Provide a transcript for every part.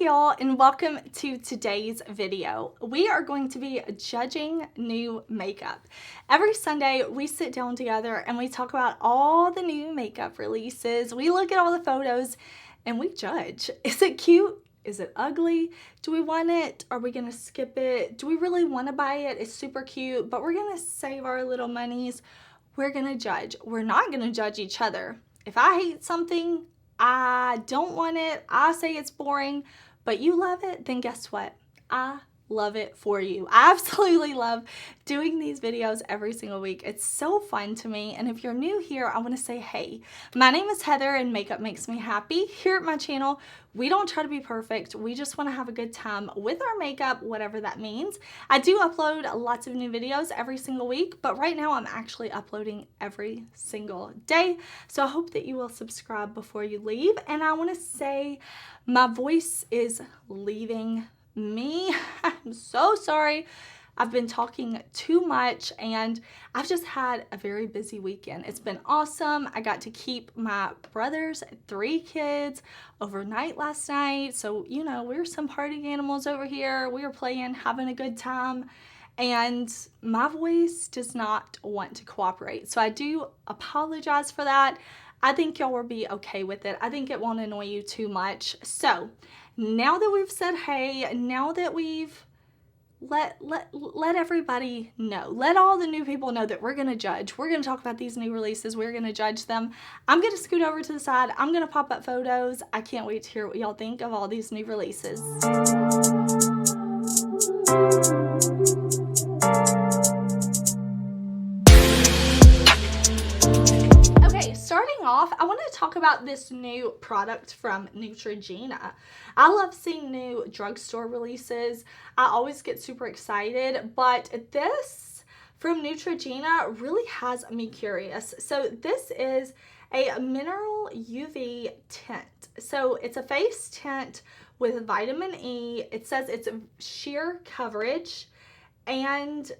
y'all, and welcome to today's video. We are going to be judging new makeup. Every Sunday we sit down together and we talk about all the new makeup releases. We look at all the photos and we judge. Is it cute? Is it ugly? Do we want it? Are we gonna skip it? Do we really want to buy it? It's super cute, but we're gonna save our little monies. We're gonna judge. We're not gonna judge each other. If I hate something, I don't want it, I say it's boring, but you love it, then guess what? I love it for you. I absolutely love doing these videos every single week. It's so fun to me. And if you're new here, I want to say, hey, my name is Heather and makeup makes me happy. Here at my channel, we don't try to be perfect. We just want to have a good time with our makeup, whatever that means. I do upload lots of new videos every single week, but right now I'm actually uploading every single day. So I hope that you will subscribe before you leave. And I want to say my voice is leaving me. I'm so sorry. I've been talking too much and I've just had a very busy weekend. It's been awesome. I got to keep my brother's 3 kids overnight last night. So, you know, we're some party animals over here. We were playing, having a good time, and my voice does not want to cooperate. So I do apologize for that. I think y'all will be okay with it. I think it won't annoy you too much. So now that we've said hey, now that we've let everybody know, let all the new people know that we're gonna judge. We're gonna talk about these new releases. We're gonna judge them. I'm gonna scoot over to the side. I'm gonna pop up photos. I can't wait to hear what y'all think of all these new releases. Starting off, I want to talk about this new product from Neutrogena. I love seeing new drugstore releases. I always get super excited, but this from Neutrogena really has me curious. So this is a mineral UV tint. So it's a face tint with vitamin E. It says it's sheer coverage and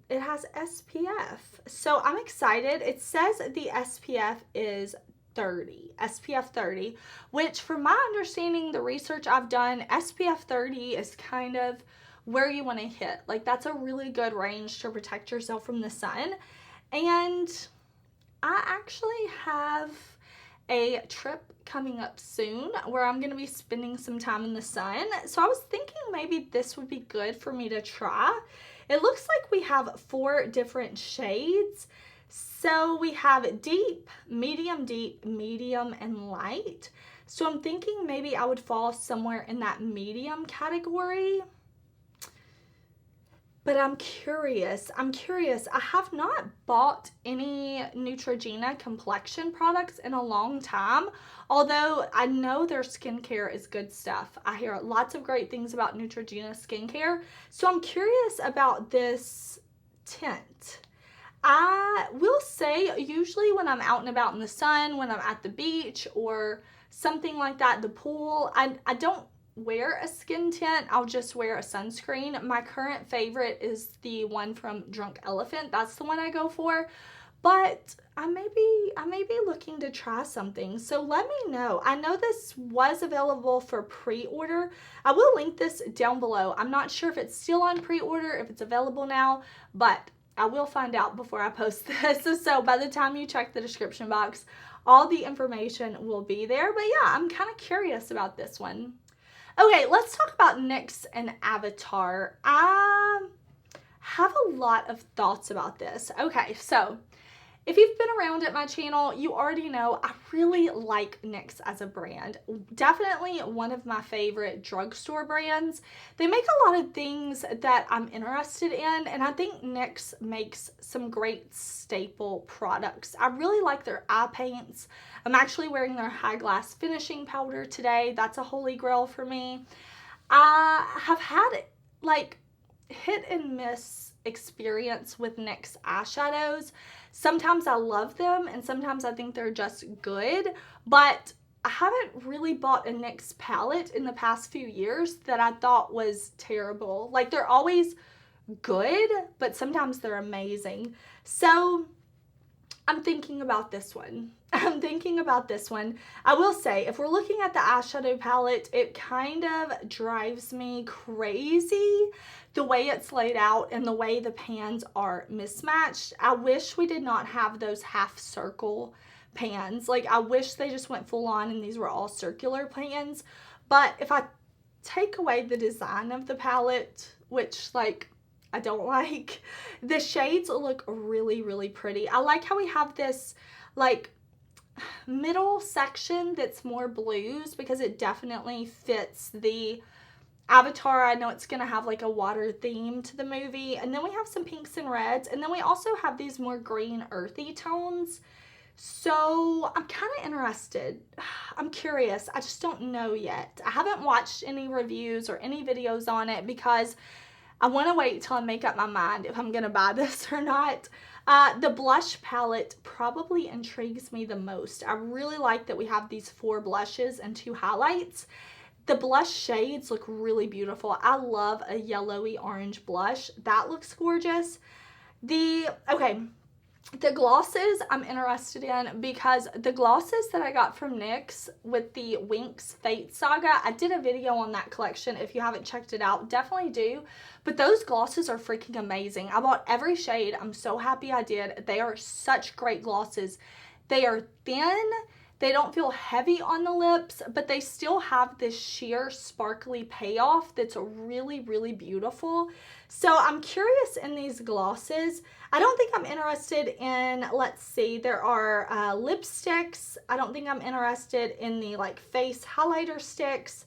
it has SPF. So I'm excited. It says the SPF is 30, SPF 30, which from my understanding, the research I've done, SPF 30 is kind of where you want to hit. Like that's a really good range to protect yourself from the sun. And I actually have a trip coming up soon where I'm going to be spending some time in the sun. So I was thinking maybe this would be good for me to try. It looks like we have 4 different shades. So we have deep, medium, and light. So I'm thinking maybe I would fall somewhere in that medium category. But I'm curious. I have not bought any Neutrogena complexion products in a long time, although I know their skincare is good stuff. I hear lots of great things about Neutrogena skincare, so I'm curious about this tint. I will say, usually when I'm out and about in the sun, when I'm at the beach or something like that, the pool, I don't wear a skin tint. I'll just wear a sunscreen. My current favorite is the one from Drunk Elephant. That's the one I go for, but I may be looking to try something, so let me know. I know this was available for pre-order. I will link this down below. I'm not sure if it's still on pre-order, if it's available now, but I will find out before I post this. So by the time you check the description box, all the information will be there. But yeah, I'm kind of curious about this one. Okay, let's talk about NYX and Avatar. I have a lot of thoughts about this. Okay, so if you've been around at my channel, you already know I really like NYX as a brand. Definitely one of my favorite drugstore brands. They make a lot of things that I'm interested in, and I think NYX makes some great staple products. I really like their eye paints. I'm actually wearing their high glass finishing powder today. That's a holy grail for me. I have had like hit and miss experience with NYX eyeshadows. Sometimes I love them and sometimes I think they're just good, but I haven't really bought a NYX palette in the past few years that I thought was terrible. Like they're always good, but sometimes they're amazing. So I'm thinking about this one. I'm thinking about this one. I will say, if we're looking at the eyeshadow palette, it kind of drives me crazy the way it's laid out and the way the pans are mismatched. I wish we did not have those half circle pans. Like, I wish they just went full on and these were all circular pans. But if I take away the design of the palette, which, like, I don't like, the shades look really, really pretty. I like how we have this, like, middle section that's more blues because it definitely fits the Avatar. I know it's going to have, like, a water theme to the movie. And then we have some pinks and reds. And then we also have these more green, earthy tones. So I'm kind of interested. I'm curious. I just don't know yet. I haven't watched any reviews or any videos on it because I want to wait till I make up my mind if I'm going to buy this or not. The blush palette probably intrigues me the most. I really like that we have these 4 blushes and 2 highlights. The blush shades look really beautiful. I love a yellowy orange blush. That looks gorgeous. The glosses I'm interested in because the glosses that I got from NYX with the NYX Fait saga, I did a video on that collection. If you haven't checked it out, definitely do. But those glosses are freaking amazing. I bought every shade. I'm so happy I did. They are such great glosses. They are thin. They don't feel heavy on the lips, but they still have this sheer sparkly payoff that's really, really beautiful. So I'm curious in these glosses. I don't think I'm interested in, let's see, there are lipsticks. I don't think I'm interested in the, like, face highlighter sticks.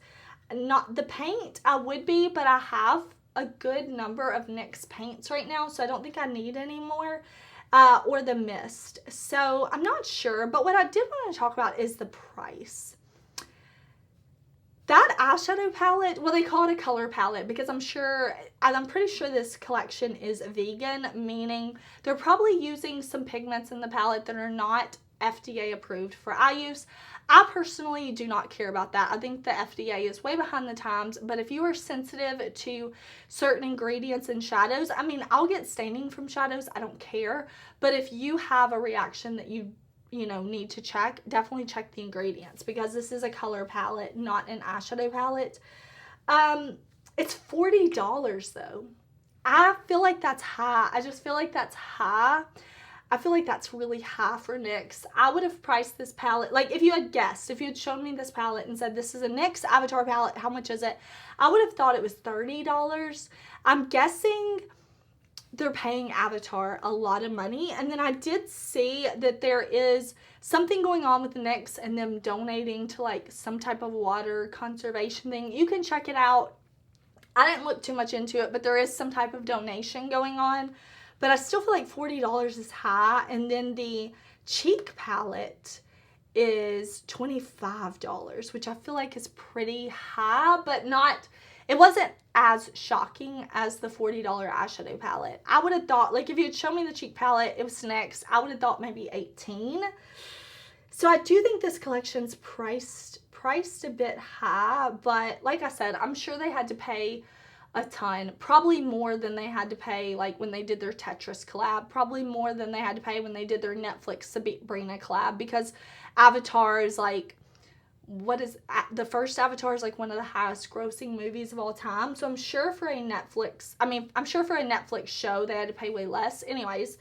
Not the paint, I would be, but I have a good number of NYX paints right now, so I don't think I need any more. Or the mist. So I'm not sure, but what I did want to talk about is the price. That eyeshadow palette, well, they call it a color palette because I'm pretty sure this collection is vegan, meaning they're probably using some pigments in the palette that are not FDA approved for eye use. I personally do not care about that. I think the FDA is way behind the times, but if you are sensitive to certain ingredients and shadows, I mean, I'll get staining from shadows, I don't care, but if you have a reaction that you need to check, definitely check the ingredients because this is a color palette, not an eyeshadow palette. It's $40 though. I feel like that's high. I just feel like that's high. I feel like that's really high for NYX. I would have priced this palette, like, if you had guessed, if you had shown me this palette and said this is a NYX Avatar palette, how much is it? I would have thought it was $30. I'm guessing they're paying Avatar a lot of money. And then I did see that there is something going on with NYX and them donating to, like, some type of water conservation thing. You can check it out. I didn't look too much into it, but there is some type of donation going on. But I still feel like $40 is high. And then the cheek palette is $25, which I feel like is pretty high, but not, it wasn't as shocking as the $40 eyeshadow palette. I would have thought, like, if you had shown me the cheek palette, it was NYX, I would have thought maybe $18. So I do think this collection's priced a bit high, but like I said, I'm sure they had to pay a ton, probably more than they had to pay, like, when they did their Tetris collab, probably more than they had to pay when they did their Netflix Sabrina collab, because Avatar is, like, the first Avatar is, like, one of the highest grossing movies of all time, so I'm sure for a Netflix show, they had to pay way less. Anyways,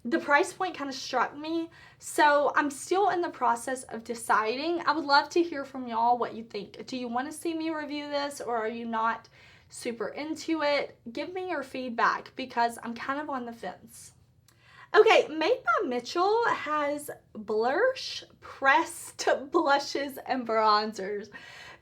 the price point kind of struck me, so I'm still in the process of deciding. I would love to hear from y'all what you think. Do you want to see me review this, or are you not super into it? Give me your feedback because I'm kind of on the fence. Okay, Made by Mitchell has blush pressed blushes and bronzers.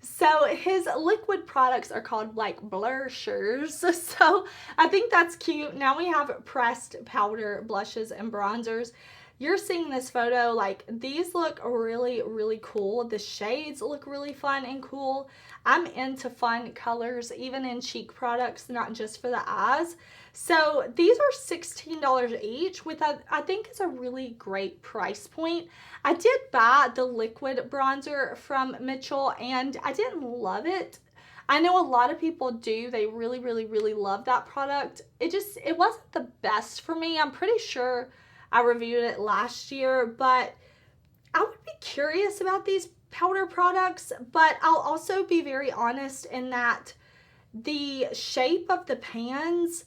So his liquid products are called, like, blushers. So I think that's cute. Now we have pressed powder blushes and bronzers. You're seeing this photo, like, these look really, really cool. The shades look really fun and cool. I'm into fun colors, even in cheek products, not just for the eyes. So these are $16 each, with I think is a really great price point. I did buy the liquid bronzer from Mitchell and I didn't love it. I know a lot of people do. They really, really, really love that product. It wasn't the best for me. I'm pretty sure I reviewed it last year, but I would be curious about these powder products, but I'll also be very honest in that the shape of the pans,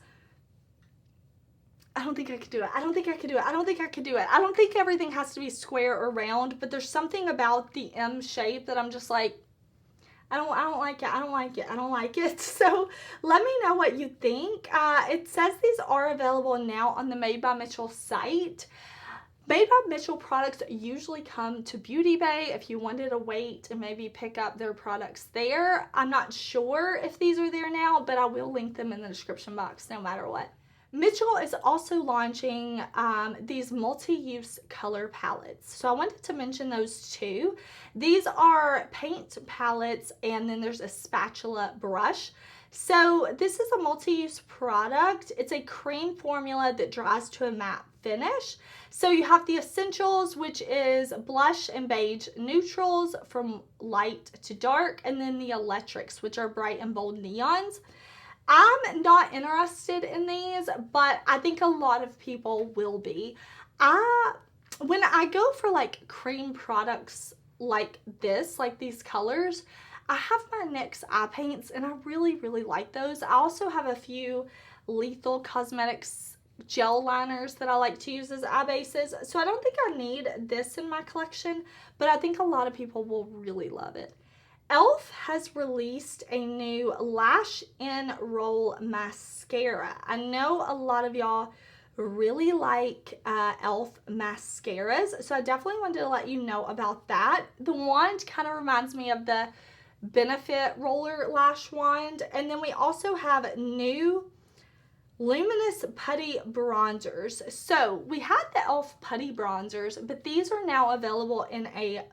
I don't think I could do it. I don't think I could do it. I don't think I could do it. I don't think everything has to be square or round, but there's something about the M shape that I'm just like, I don't like it. I don't like it. I don't like it. So let me know what you think. It says these are available now on the Made by Mitchell site. Made by Mitchell products usually come to BeautyBay if you wanted to wait and maybe pick up their products there. I'm not sure if these are there now, but I will link them in the description box no matter what. Mitchell is also launching these multi-use color palettes. So I wanted to mention those two. These are paint palettes, and then there's a spatula brush. So this is a multi-use product. It's a cream formula that dries to a matte finish. So you have the essentials, which is blush and beige neutrals from light to dark, and then the electrics, which are bright and bold neons. I'm not interested in these, but I think a lot of people will be. When I go for like cream products like this, like these colors, I have my NYX eye paints and I really, really like those. I also have a few Lethal Cosmetics gel liners that I like to use as eye bases. So I don't think I need this in my collection, but I think a lot of people will really love it. e.l.f. has released a new Lash in Roll mascara. I know a lot of y'all really like e.l.f. mascaras, so I definitely wanted to let you know about that. The wand kind of reminds me of the Benefit Roller Lash Wand, and then we also have new Luminous Putty Bronzers. So we had the e.l.f. Putty Bronzers, but these are now available in a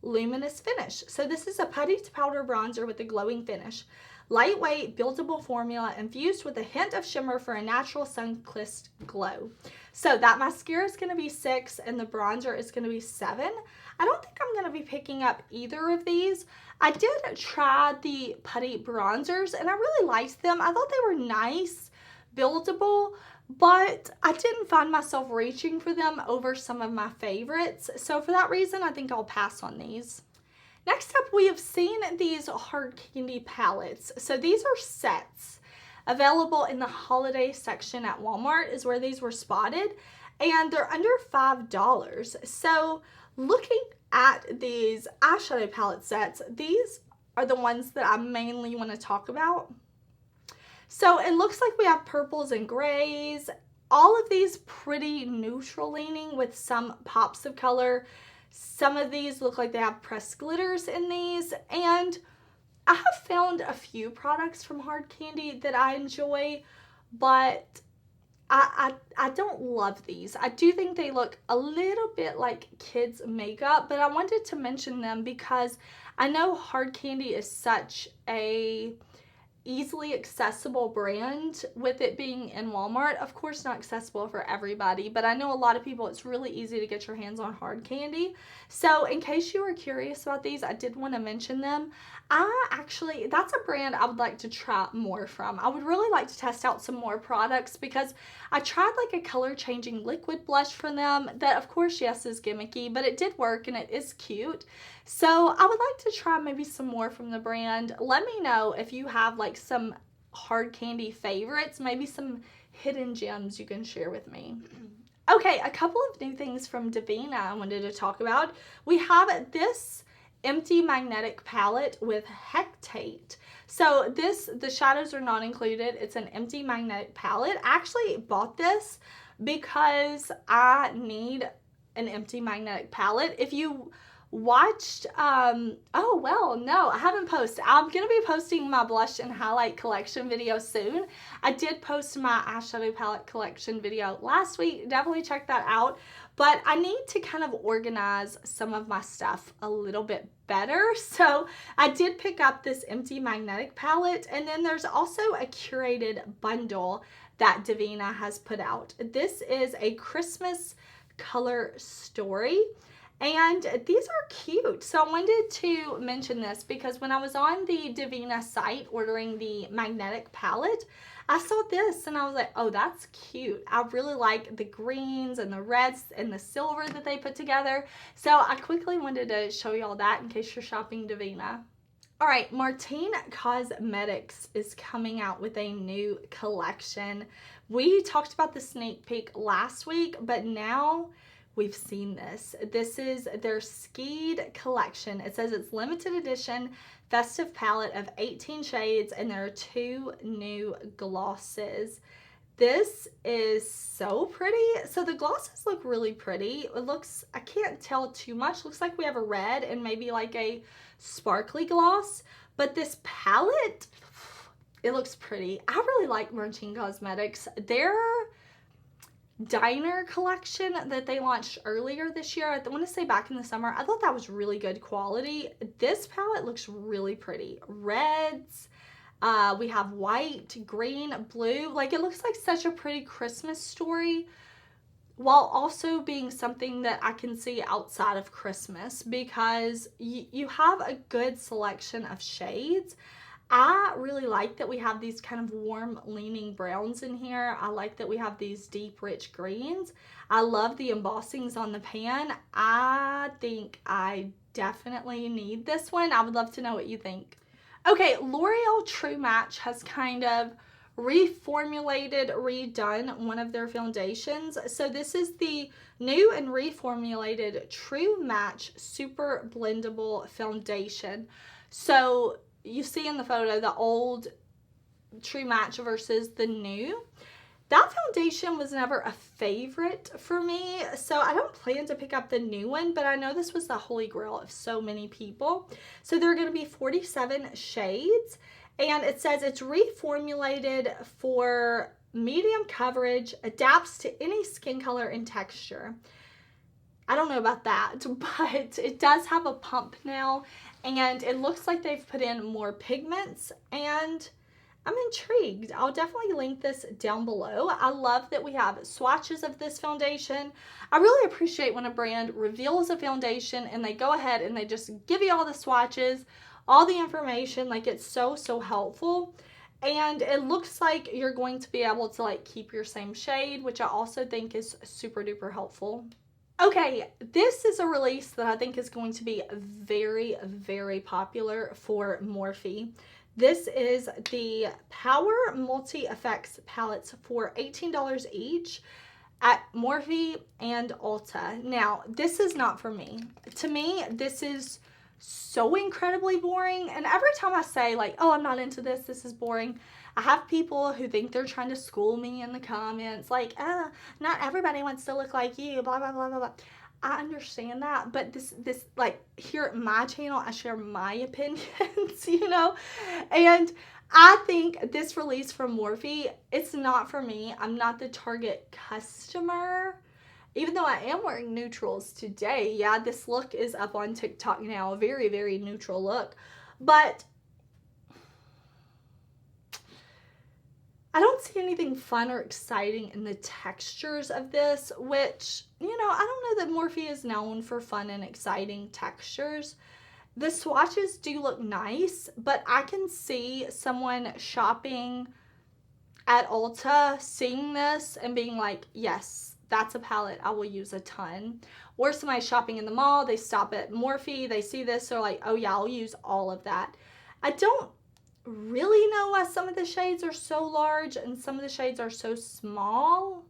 luminous finish. So this is a putty to powder bronzer with a glowing finish. Lightweight, buildable formula infused with a hint of shimmer for a natural sun-kissed glow. So that mascara is going to be $6 and the bronzer is going to be $7. I don't think I'm going to be picking up either of these. I did try the putty bronzers and I really liked them. I thought they were nice, buildable, but I didn't find myself reaching for them over some of my favorites. So for that reason, I think I'll pass on these. Next up, we have seen these hard candy palettes. So these are sets available in the holiday section at Walmart is where these were spotted, and they're under $5. So looking at these eyeshadow palette sets, these are the ones that I mainly want to talk about. So it looks like we have purples and grays, all of these pretty neutral leaning with some pops of color. Some of these look like they have pressed glitters in these, and I have found a few products from Hard Candy that I enjoy, but I don't love these. I do think they look a little bit like kids makeup, but I wanted to mention them because I know Hard Candy is such a easily accessible brand with it being in Walmart. Of course, not accessible for everybody, but I know a lot of people, it's really easy to get your hands on Hard Candy. So in case you were curious about these, I did want to mention them. That's a brand I would like to try more from. I would really like to test out some more products because I tried like a color changing liquid blush from them that, of course, yes, is gimmicky, but it did work and it is cute. So I would like to try maybe some more from the brand. Let me know if you have like some Hard Candy favorites, maybe some hidden gems you can share with me. Okay, a couple of new things from Devianh I wanted to talk about. We have this empty magnetic palette with Hectate. So the shadows are not included. It's an empty magnetic palette. I actually bought this because I need an empty magnetic palette. If you watched, oh, well, no, I haven't posted. I'm going to be posting my blush and highlight collection video soon. I did post my eyeshadow palette collection video last week. Definitely check that out. But I need to kind of organize some of my stuff a little bit better. So I did pick up this empty magnetic palette. And then there's also a curated bundle that Devianh has put out. This is a Christmas color story. And these are cute. So I wanted to mention this because when I was on the Devianh site ordering the magnetic palette, I saw this and I was like, oh, that's cute. I really like the greens and the reds and the silver that they put together. So I quickly wanted to show y'all that in case you're shopping Devianh. All right, Martine Cosmetics is coming out with a new collection. We talked about the sneak peek last week, but now we've seen this. This is their Skied collection. It says it's limited edition festive palette of 18 shades, and there are 2 new glosses. This is so pretty. So the glosses look really pretty. It looks, I can't tell too much. Looks like we have a red and maybe like a sparkly gloss. But this palette, it looks pretty. I really like Martine Cosmetics. Their Diner collection that they launched earlier this year, I want to say back in the summer, I thought that was really good quality. This palette looks really pretty. Reds. We have white, green, blue. Like, it looks like such a pretty Christmas story, while also being something that I can see outside of Christmas, because you have a good selection of shades. I really like that we have these kind of warm leaning browns in here. I like that we have these deep rich greens. I love the embossings on the pan. I think I definitely need this one. I would love to know what you think. Okay, L'Oreal True Match has kind of reformulated, redone one of their foundations. So this is the new and reformulated True Match Super Blendable Foundation. So you see in the photo the old True Match versus the new. That foundation was never a favorite for me, so I don't plan to pick up the new one, but I know this was the holy grail of so many people. So there are going to be 47 shades, and it says it's reformulated for medium coverage, adapts to any skin color and texture. I don't know about that, but it does have a pump now, and it looks like they've put in more pigments, and I'm intrigued. I'll definitely link this down below. I love that we have swatches of this foundation. I really appreciate when a brand reveals a foundation and they go ahead and they just give you all the swatches, all the information. Like, it's so helpful. And it looks like you're going to be able to like keep your same shade, which I also think is super duper helpful. Okay, this is a release that I think is going to be very popular for Morphe. This is the Power Multi-Effects palettes for $18 each at Morphe and Ulta. Now, this is not for me. To me, this is so incredibly boring. And every time I say like, oh, I'm not into this, this is boring, I have people who think they're trying to school me in the comments, like, not everybody wants to look like you, blah, blah, blah, blah, blah. I understand that, but this like, here at my channel, I share my opinions, you know, and I think this release from Morphe, it's not for me. I'm not the target customer, even though I am wearing neutrals today. Yeah, this look is up on TikTok now, a very neutral look, but I don't see anything fun or exciting in the textures of this, which, you know, I don't know that Morphe is known for fun and exciting textures. The swatches do look nice, but I can see someone shopping at Ulta seeing this and being like, yes, that's a palette I will use a ton. Or somebody shopping in the mall, they stop at Morphe, they see this, they're like, oh yeah, I'll use all of that. I don't really know why some of the shades are so large and some of the shades are so small.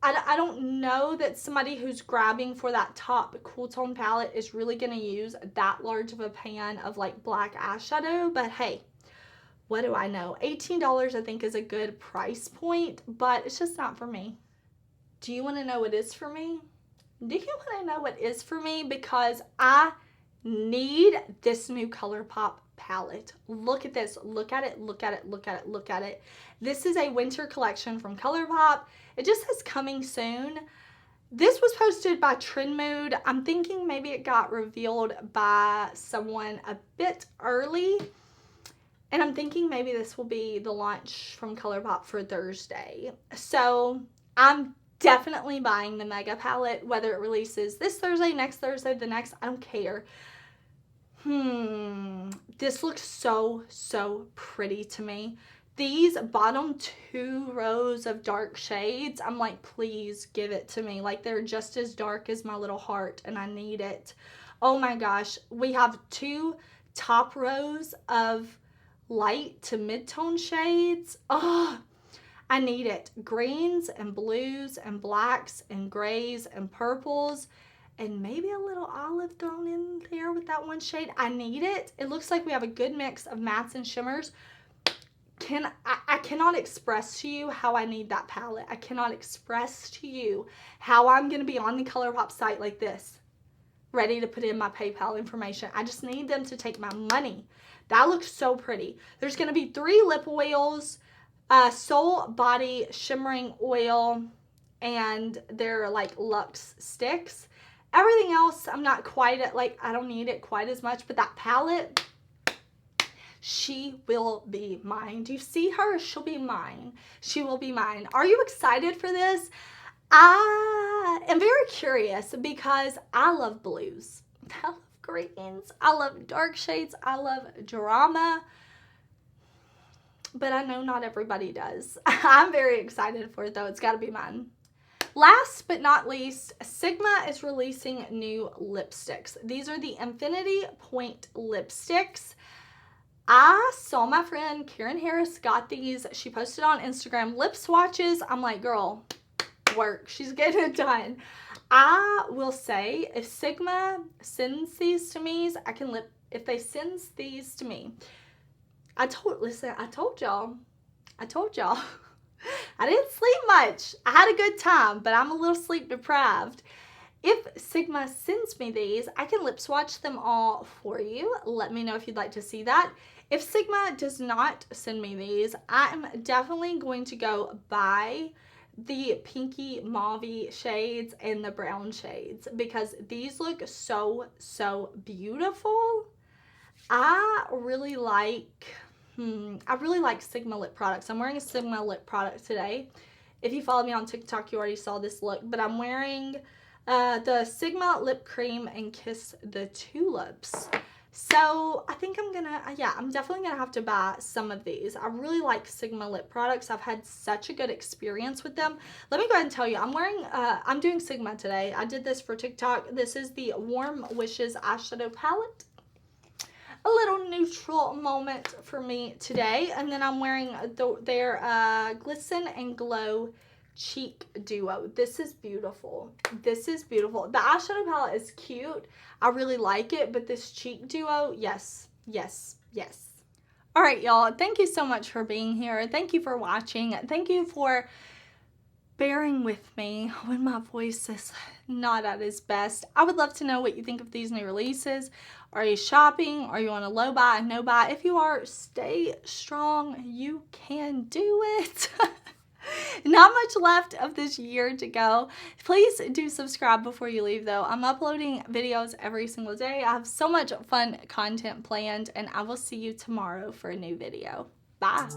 I don't know that somebody who's grabbing for that top cool tone palette is really going to use that large of a pan of like black eyeshadow, but hey, what do I know? $18 I think is a good price point, but it's just not for me. Do you want to know what is for me? Do you want to know what is for me? Because I need this new ColourPop palette. Look at this. Look at it. Look at it. Look at it. Look at it. This is a winter collection from ColourPop. It just says coming soon. This was posted by Trend Mood. I'm thinking maybe it got revealed by someone a bit early. And I'm thinking maybe this will be the launch from ColourPop for Thursday. So I'm definitely buying the Mega palette, whether it releases this Thursday, next Thursday, the next, I don't care. This looks so, so pretty to me. These bottom 2 rows of dark shades, I'm like, please give it to me. Like, they're just as dark as my little heart, and I need it. Oh my gosh. We have 2 top rows of light to mid-tone shades. Oh, I need it. Greens and blues and blacks and grays and purples and maybe a little olive thrown in there with that one shade. I need it. It looks like we have a good mix of mattes and shimmers. I cannot express to you how I need that palette. I cannot express to you how I'm going to be on the ColourPop site like this, ready to put in my PayPal information. I just need them to take my money. That looks so pretty. There's going to be 3 lip oils, Soul Body Shimmering Oil, and they're like Luxe sticks. Everything else, I'm not quite at, like, I don't need it quite as much, but that palette, she will be mine. Do you see her? She'll be mine. She will be mine. Are you excited for this? I am very curious because I love blues. I love greens. I love dark shades. I love drama. But I know not everybody does. I'm very excited for it though. It's got to be mine. Last but not least, Sigma is releasing new lipsticks. These are the Infinity Point lipsticks. I saw my friend Karen Harris got these. She posted on Instagram lip swatches. I'm like, girl, work. She's getting it done. I will say, if Sigma sends these to me, I can if they sends these to me, I told y'all. I didn't sleep much. I had a good time, but I'm a little sleep deprived. If Sigma sends me these, I can lip swatch them all for you. Let me know if you'd like to see that. If Sigma does not send me these, I'm definitely going to go buy the pinky mauve shades and the brown shades because these look so, so beautiful. I really like Sigma lip products. I'm wearing a Sigma lip product today. If you follow me on TikTok, you already saw this look, but I'm wearing the Sigma lip cream and Kiss the Tulips. So I think I'm definitely gonna have to buy some of these. I really like Sigma lip products. I've had such a good experience with them. Let me go ahead and tell you, I'm doing Sigma today. I did this for TikTok. This is the Warm Wishes eyeshadow palette. A little neutral moment for me today. And then I'm wearing their Glisten and Glow Cheek Duo. This is beautiful. This is beautiful. The eyeshadow palette is cute. I really like it, but this cheek duo, yes, yes, yes. All right, y'all. Thank you so much for being here. Thank you for watching. Thank you for bearing with me when my voice is not at its best. I would love to know what you think of these new releases. Are you shopping? Are you on a low buy, no buy? If you are, stay strong. You can do it. Not much left of this year to go. Please do subscribe before you leave though. I'm uploading videos every single day. I have so much fun content planned and I will see you tomorrow for a new video. Bye.